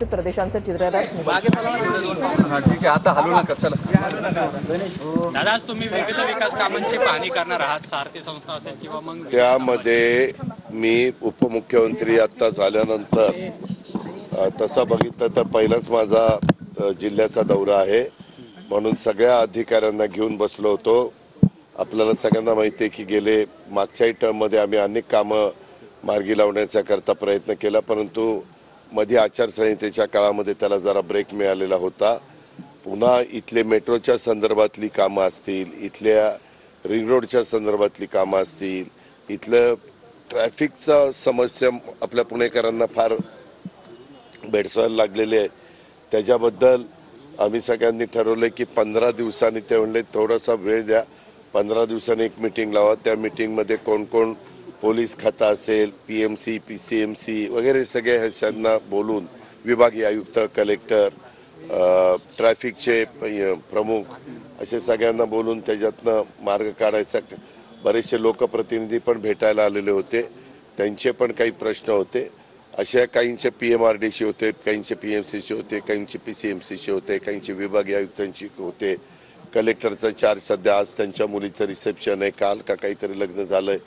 विकसित प्रदेशांचे चित्ररथ ठीक आहे, आता हलू नका. चला दादा, आज तुम्ही विविध विकास कामांची पाहणी करणार आहात, सारथी संस्था असेल किंवा मग त्यामध्ये मी उपमुख्यमंत्री आता झाल्यानंतर तसा बघितलं तर पहिलाच माझा जिल्ह्याचा दौरा आहे, म्हणून सगळ्या अधिकाऱ्यांना घेऊन बसलो होतो. आपल्याला सगळ्यांना माहिती आहे की गेले मागच्याही टर्ममध्ये आम्ही अनेक कामं मार्गी लावण्याचा करता प्रयत्न केला, परंतु मध्ये आचारसंहितेच्या काळामध्ये त्याला जरा ब्रेक मिळालेला होता. पुन्हा इथले मेट्रोच्या संदर्भातली कामं असतील, इथल्या रिंग रोडच्या संदर्भातली कामं असतील, इथलं ट्रॅफिकचा समस्या आपल्या पुणेकरांना फार भेडसावायला लागलेली आहे, त्याच्याबद्दल आम्ही सगळ्यांनी ठरवलं की 15 दिवसांनी ते म्हणले थोडासा वेळ द्या, 15 दिवसांनी एक मीटिंग लावा. त्या मीटिंगमध्ये कोण कोण पोलीस खाता असेल, PMC PCMC वगैरे सगळे ह्यांना बोलून विभागीय आयुक्त, कलेक्टर, ट्रॅफिकचे प्रमुख असे सगळ्यांना बोलून त्याच्यातनं मार्ग काढायचा. बरेचसे लोकप्रतिनिधी पण भेटायला आलेले होते, त्यांचे पण काही प्रश्न होते. अशा काहींचे PMRDC होते, काहींचे PMCचे होते, काहींचे PCMCचे होते, काहींचे विभागीय आयुक्तांची होते. कलेक्टरचा चार्ज सध्या, आज त्यांच्या मुलीचं रिसेप्शन आहे, काल का काहीतरी लग्न झालंय,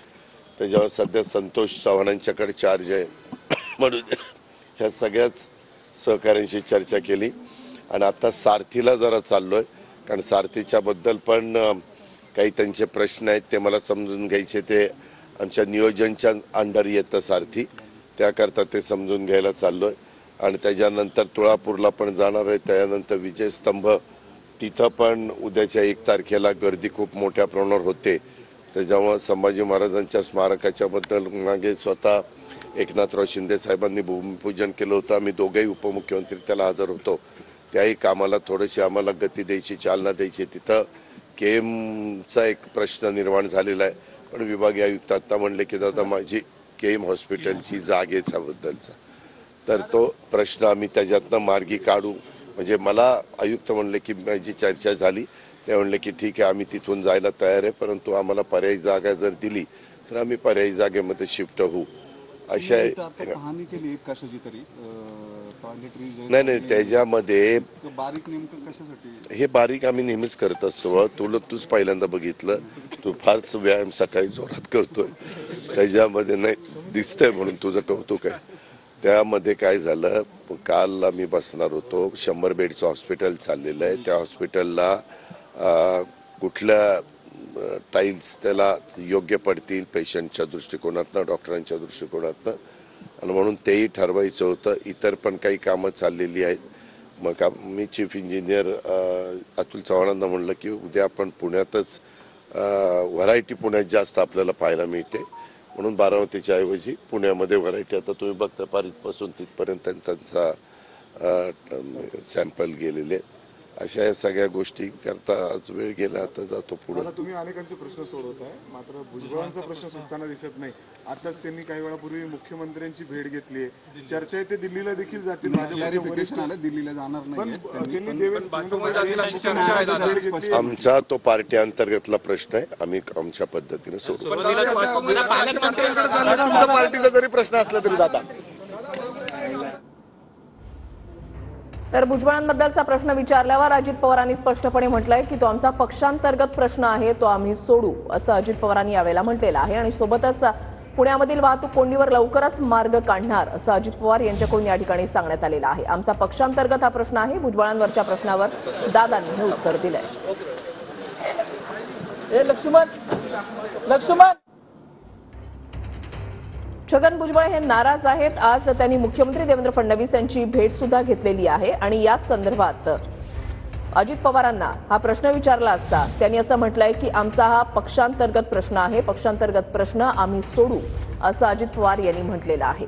त्याच्यावर सध्या संतोष चव्हाणांच्याकडे चार्ज आहे. म्हणून ह्या सगळ्याच सहकाऱ्यांशी चर्चा केली आणि आता सारथीला जरा चाललोय, कारण सारथीच्या बद्दल पण काही त्यांचे प्रश्न आहेत, ते मला समजून घ्यायचे. ते आमच्या नियोजनच्या अंडर येतं सारथी, त्याकरता ते समजून घ्यायला चाललोय. आणि त्याच्यानंतर तुळापूरला पण जाणार आहे. त्यानंतर विजयस्तंभ, तिथं पण उद्याच्या 1 तारखेला गर्दी खूप मोठ्या प्रमाणावर होते. त्याच्यामुळे संभाजी महाराजांच्या स्मारकाच्या बद्दल मागे स्वतः एकनाथराव शिंदे साहेबांनी भूमिपूजन केलं होतं. आम्ही दोघेही उपमुख्यमंत्री त्याला हजर होतो. त्याही कामाला थोडीशी आम्हाला गती द्यायची, चालना द्यायची. तिथं केमचा एक प्रश्न निर्माण झालेला आहे, पण विभागीय आयुक्त आता म्हणले की दादा माझी केम हॉस्पिटलची जागेचा बद्दलचा, तर तो प्रश्न आम्ही त्याच्यातनं मार्गी काढू. म्हणजे मला आयुक्त म्हणले की माझी चर्चा झाली, ते म्हणले की ठीक आहे आम्ही तिथून जायला तयार आहे, परंतु आम्हाला पर्यायी जागा जर दिली तर आम्ही पर्यायी जागेमध्ये शिफ्ट होऊ. अशा नाही, त्याच्यामध्ये हे बारीक आम्ही नेहमीच करत असतो. तूच पहिल्यांदा बघितलं, तू फारच व्यायाम सकाळी जोरात करतोय, त्याच्यामध्ये नाही दिसतंय म्हणून तुझं कौतुक आहे. त्यामध्ये काय झालं, काल आम्ही बसणार होतो, 100 बेडचं हॉस्पिटल चाललेलं आहे. त्या हॉस्पिटलला कुठल्या टाईल्स त्याला योग्य पडतील पेशंटच्या दृष्टिकोनातनं, डॉक्टरांच्या दृष्टिकोनातनं, आणि म्हणून तेही ठरवायचं होतं. इतर पण काही कामं चाललेली आहेत. मग मी चीफ इंजिनियर अतुल चव्हाणांना म्हणलं की उद्या आपण पुण्यातच, व्हरायटी पुण्यात जास्त आपल्याला पाहायला मिळते, म्हणून बारामतीच्या ऐवजी पुण्यामध्ये व्हरायटी. आता तुम्ही बघता पारीतपासून तिथपर्यंत त्यांचा सॅम्पल गेलेले. अशा या सगळ्या गोष्टी करता आज वेळ गेला, आता जातो पुढे. तुम्ही अनेकांचे प्रश्न सोडवताय, मात्र भुजबळांचा प्रश्न सुटताना दिसत नाही. आताच त्यांनी काही वेळापूर्वी मुख्यमंत्र्यांची भेट घेतली आहे, चर्चा आहे ते दिल्लीला देखील जातील, दिल्लीला जाणार नाही. आमचा तो पार्टी अंतर्गतला प्रश्न आहे, आम्ही आमच्या पद्धतीने सोडू. पार्टीचा जरी प्रश्न असला तरी दादा. तर भुजबळांबद्दलचा प्रश्न विचारल्यावर अजित पवारांनी स्पष्टपणे म्हटलंय की तो आमचा पक्षांतर्गत प्रश्न आहे, तो आम्ही सोडू, असं अजित पवारांनी यावेळेला म्हटलेलं आहे. आणि सोबतच पुण्यामधील वाहतूक कोंडीवर लवकरच मार्ग काढणार असं अजित पवार यांच्याकडून या ठिकाणी सांगण्यात आलेलं आहे. आमचा पक्षांतर्गत हा प्रश्न आहे. भुजबळांवरच्या प्रश्नावर दादांनी हे उत्तर दिलंय. छगन भुजबळ हे नाराज आहेत. आज त्यांनी मुख्यमंत्री देवेंद्र फडणवीस यांची भेट सुद्धा घेतलेली आहे आणि या संदर्भात अजित पवारांना हा प्रश्न विचारला असता त्यांनी असं म्हटलंय की आमचा हा पक्षांतर्गत प्रश्न आहे, पक्षांतर्गत प्रश्न आम्ही सोडू, असं अजित पवार यांनी म्हटलेलं आहे.